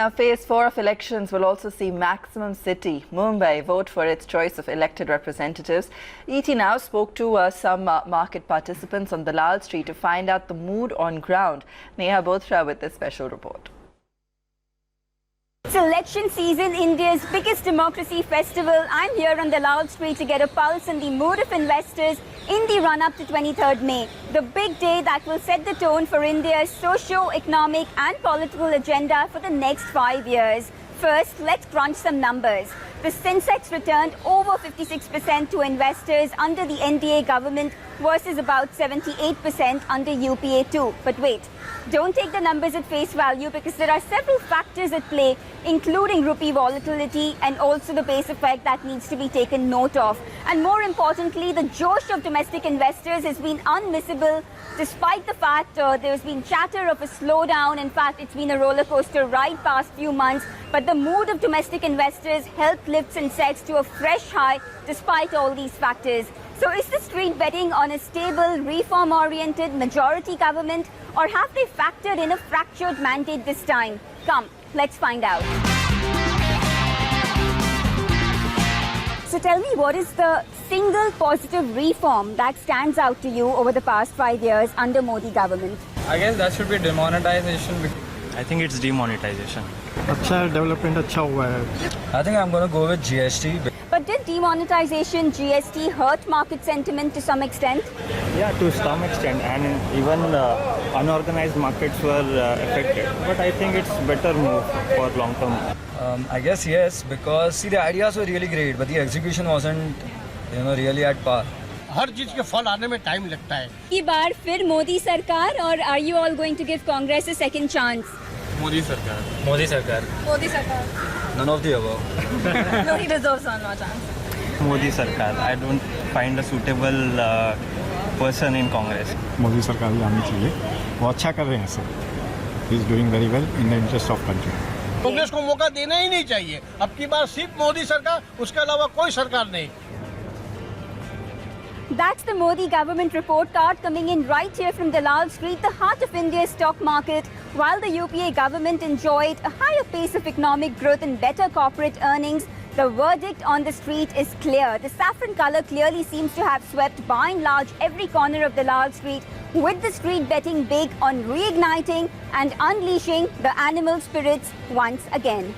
Now, phase 4 of elections will also see maximum city, Mumbai, vote for its choice of elected representatives. ET Now spoke to some market participants on Dalal Street to find out the mood on ground. Neha Bothra with this special report. It's election season, India's biggest democracy festival. I'm here on Dalal Street to get a pulse on the mood of investors in the run-up to 23rd May, the big day that will set the tone for India's socio-economic and political agenda for the next 5 years. First, let's crunch some numbers. The Sensex returned over 56% to investors under the NDA government versus about 78% under UPA 2. But wait, don't take the numbers at face value because there are several factors at play, including rupee volatility and also the base effect that needs to be taken note of. And more importantly, the josh of domestic investors has been unmissable despite the fact there's been chatter of a slowdown. In fact, it's been a roller coaster ride past few months. But the mood of domestic investors helped lift Sensex to a fresh high despite all these factors. So is the street betting on a stable, reform-oriented majority government, or have they factored in a fractured mandate this time? Come, let's find out. So tell me, what is the single positive reform that stands out to you over the past 5 years under Modi government? I guess that should be demonetization. I think it's demonetization. अच्छा development अच्छा हुआ है. I think I'm going to go with GST. But did demonetization, GST, hurt market sentiment to some extent? Yeah, to some extent, and even unorganized markets were affected. But I think it's better move for long term. I guess yes, because see, the ideas were really great, but the execution wasn't, really at par. हर चीज के फल आने में time लगता है. इस बार फिर मोदी सरकार, or are you all going to give Congress a second chance? Modi Sarkar. Modi Sarkar. Modi Sarkar. None of the above. No, he deserves one more chance. Modi Sarkar. I don't find a suitable person in Congress. Modi सरकार ही आनी चाहिए. वो अच्छा कर रहे हैं sir. He is doing very well in the interest of country. Congress को मौका देना ही नहीं चाहिए. अब की बार सिर्फ मोदी सरकार, उसके अलावा कोई सरकार नहीं. That's the Modi government report card coming in right here from Dalal Street, the heart of India's stock market. While the UPA government enjoyed a higher pace of economic growth and better corporate earnings, the verdict on the street is clear. The saffron color clearly seems to have swept by and large every corner of Dalal Street, with the street betting big on reigniting and unleashing the animal spirits once again.